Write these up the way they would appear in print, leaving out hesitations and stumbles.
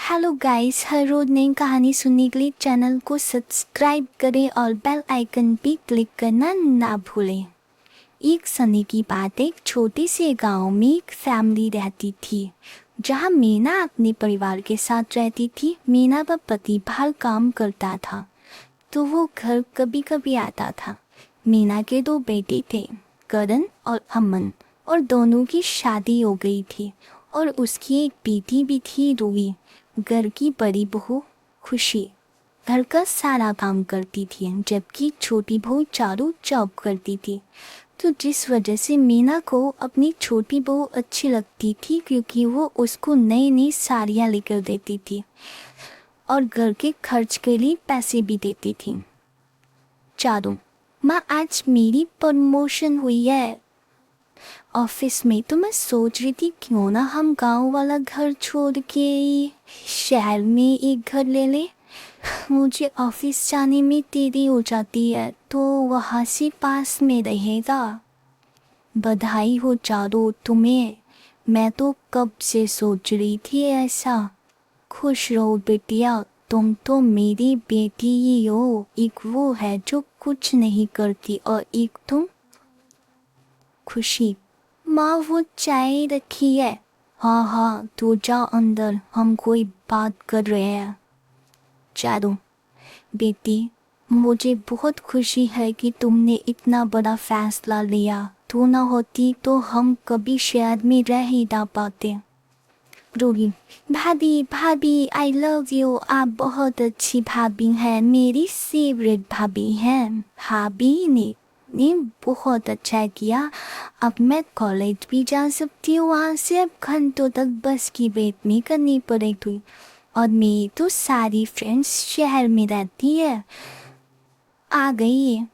Hello guys, हर रोज नई कहानी सुनने के लिए चैनल को सब्सक्राइब करें और बेल आइकन पे क्लिक करना ना भूलें। एक समय की बात, एक छोटे से गांव में एक फैमिली रहती थी जहां मीना अपने परिवार के साथ रहती थी। मीना का पति बाहर काम करता था तो वो घर कभी कभी आता था। मीना के दो बेटे थे, करण और अमन, और दोनों की शादी हो गई थी और उसकी एक बेटी भी थी, रूही। घर की बड़ी बहू खुशी घर का सारा काम करती थी, जबकि छोटी बहू चारू जॉब करती थी। तो जिस वजह से मीना को अपनी छोटी बहू अच्छी लगती थी, क्योंकि वो उसको नई नई साड़ियाँ लेकर देती थी और घर के खर्च के लिए पैसे भी देती थी। चारू, माँ आज मेरी प्रमोशन हुई है ऑफिस में, तो मैं सोच रही थी क्यों ना हम गांव वाला घर छोड़ के शहर में एक घर ले ले। मुझे ऑफिस जाने में देरी हो जाती है तो वहाँ से पास में रहेगा। बधाई हो चारू तुम्हें, मैं तो कब से सोच रही थी ऐसा। खुश रहो बेटिया, तुम तो मेरी बेटी ही हो। एक वो है जो कुछ नहीं करती और एक तुम। खुशी, माँ वो चाय रखी है। हाँ हाँ, तू जा अंदर, हम कोई बात कर रहे हैं। चारू, बेटी मुझे बहुत खुशी है कि तुमने इतना बड़ा फैसला लिया। तू ना होती तो हम कभी शहर में रह ही ना पाते। रूही, भाभी भाभी आई लव यू, आप बहुत अच्छी भाभी हैं, मेरी फेवरेट भाभी हैं। भाभी ने बहुत अच्छा किया, अब मैं कॉलेज भी जा सकती हूँ। वहाँ से अब घंटों तक बस की वेट नहीं करनी पड़ेगी। और मेरी तो सारी फ्रेंड्स शहर में रहती है। आ गई है।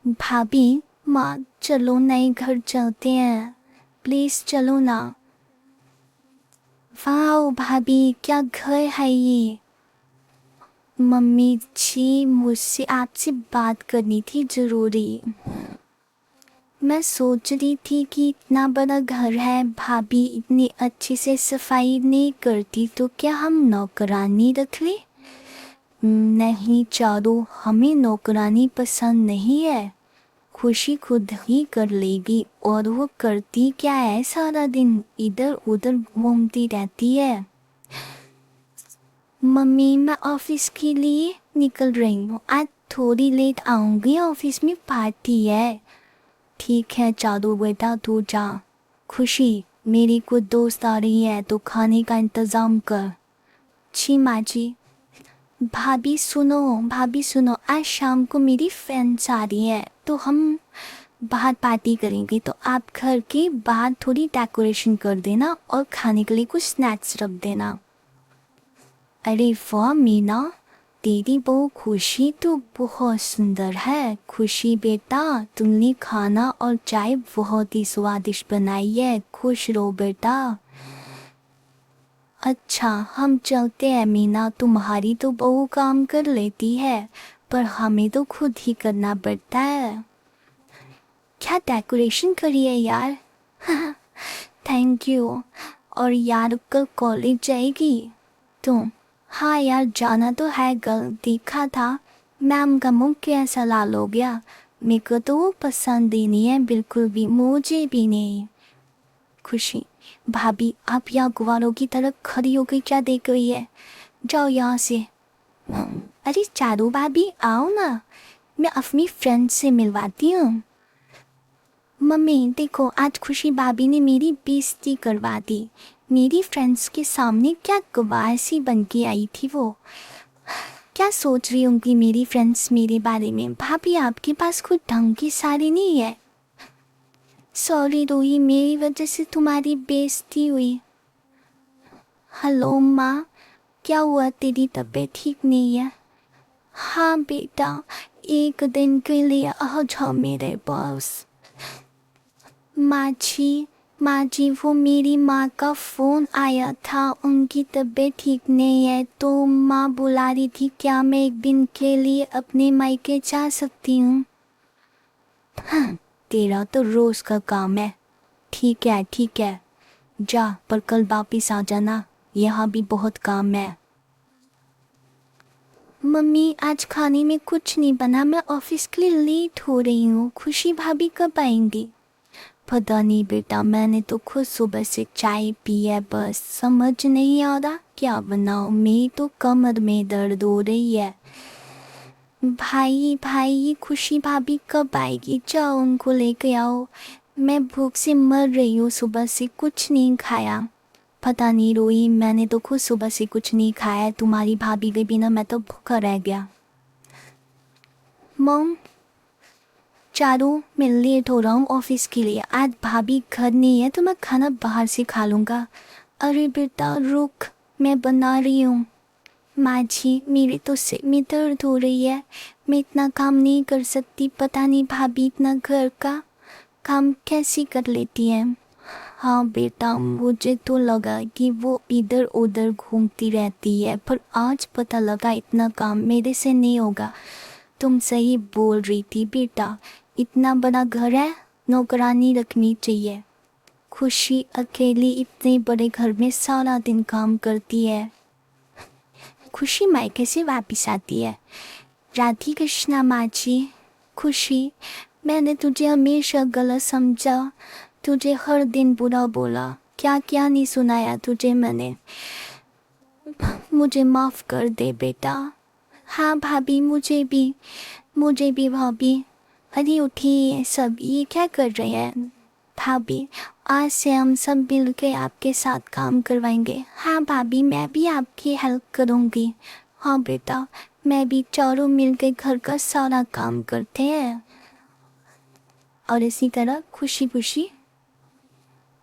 भाभी, माँ चलो नए घर चलते हैं, प्लीज चलो ना। वाओ भाभी, क्या घर है ये। मम्मी जी, मुझसे आपसे बात करनी थी जरूरी। मैं सोच रही थी कि इतना बड़ा घर है, भाभी इतनी अच्छे से सफाई नहीं करती, तो क्या हम नौकरानी रख ले। नहीं चारू, हमें नौकरानी पसंद नहीं है। खुशी खुद ही कर लेगी, और वो करती क्या है, सारा दिन इधर उधर घूमती रहती है। मम्मी मैं ऑफिस के लिए निकल रही हूँ, आज थोड़ी लेट आऊँगी, ऑफिस में पार्टी है। ठीक है चारू बेटा, तू जा। खुशी, मेरी कुछ दोस्त आ रही है तो खाने का इंतज़ाम कर। जी माँ जी। भाभी सुनो, आज शाम को मेरी फ्रेंड्स आ रही है तो हम बाहर पार्टी करेंगे, तो आप घर के बाहर थोड़ी डेकोरेशन कर देना और खाने के लिए कुछ स्नैक्स रख देना। अरे वाह मीना, तेरी बहू खुशी तो बहुत सुंदर है। खुशी बेटा, तुमने खाना और चाय बहुत ही स्वादिष्ट बनाई है। खुश रहो बेटा। अच्छा हम चलते हैं मीना, तुम्हारी तो बहू काम कर लेती है पर हमें तो खुद ही करना पड़ता है। क्या डेकोरेशन करी है यार। Thank you. और यार कल कॉलेज जाएगी तुम। हाँ यार जाना तो है, कल देखा था मैम का मुंह कैसा लाल हो गया। मेरे को तो वो पसंद ही नहीं है बिल्कुल भी, मुझे भी नहीं। खुशी, भाभी आप यहाँ गुवारों की तरफ खड़ी हो गई, क्या देख रही है, जाओ यहाँ से। अरे चारू भाभी आओ ना, मैं अपनी फ्रेंड से मिलवाती हूँ। मम्मी देखो, आज खुशी भाभी ने मेरी बेइज्जती करवा दी। मेरी फ्रेंड्स के सामने क्या गवार सी बन के आई थी वो। क्या सोच रही होंगी मेरी फ्रेंड्स मेरे बारे में। भाभी आपके पास खुद ढंग की साड़ी नहीं है। सॉरी रोही, मेरी वजह से तुम्हारी बेइज्जती हुई। हेलो माँ, क्या हुआ, तेरी तबीयत ठीक नहीं है। हाँ बेटा, एक दिन के लिए आ जाओ मेरे पास। माँ जी वो मेरी माँ का फ़ोन आया था, उनकी तबीयत ठीक नहीं है तो माँ बुला रही थी, क्या मैं एक दिन के लिए अपने मायके जा सकती हूँ। हाँ, तेरा तो रोज़ का काम है। ठीक है जा, पर कल वापिस आ जाना। यहाँ भी बहुत काम है। मम्मी आज खाने में कुछ नहीं बना, मैं ऑफिस के लिए लेट हो रही हूँ। खुशी भाभी कब आएंगी? पता नहीं बेटा, मैंने तो खुद सुबह से चाय पी है, बस समझ नहीं आ रहा क्या बनाऊँ। मेरी तो कमर में दर्द हो रही है। भाई भाई, खुशी भाभी कब आएगी? जाओ उनको लेके आओ। मैं भूख से मर रही हूँ, सुबह से कुछ नहीं खाया। पता नहीं रोई, मैंने तो खुद सुबह से कुछ नहीं खाया है। तुम्हारी भाभी के बिना मैं तो भूखा रह गया। मॉम, चारू, मैं लेट हो रहा हूँ ऑफिस के लिए। आज भाभी घर नहीं है तो मैं खाना बाहर से खा लूँगा। अरे बेटा रुक, मैं बना रही हूँ। माँ जी, मेरी तो सिर में दर्द हो रही है, मैं इतना काम नहीं कर सकती। पता नहीं भाभी इतना घर का काम कैसी कर लेती है। हाँ बेटा, मुझे तो लगा कि वो इधर उधर घूमती रहती है, पर आज पता लगा इतना काम मेरे से नहीं होगा। तुम सही बोल रही थी बेटा, इतना बड़ा घर है, नौकरानी रखनी चाहिए। खुशी अकेली इतने बड़े घर में सारा दिन काम करती है। खुशी मायके से वापस आती है। राधे कृष्णा माँ जी। खुशी, मैंने तुझे हमेशा गलत समझा, तुझे हर दिन बुरा बोला। क्या क्या नहीं सुनाया तुझे मैंने। मुझे माफ़ कर दे बेटा। हाँ भाभी, मुझे भी भाभी। अरे उठिए सब, ये क्या कर रहे हैं? भाभी, आज से हम सब मिल के आपके साथ काम करवाएंगे। हाँ भाभी, मैं भी आपकी हेल्प करूँगी। हाँ बेटा, मैं भी, चारों मिल के घर का सारा काम करते हैं। और इसी तरह खुशी खुशी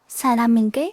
सारा मिल के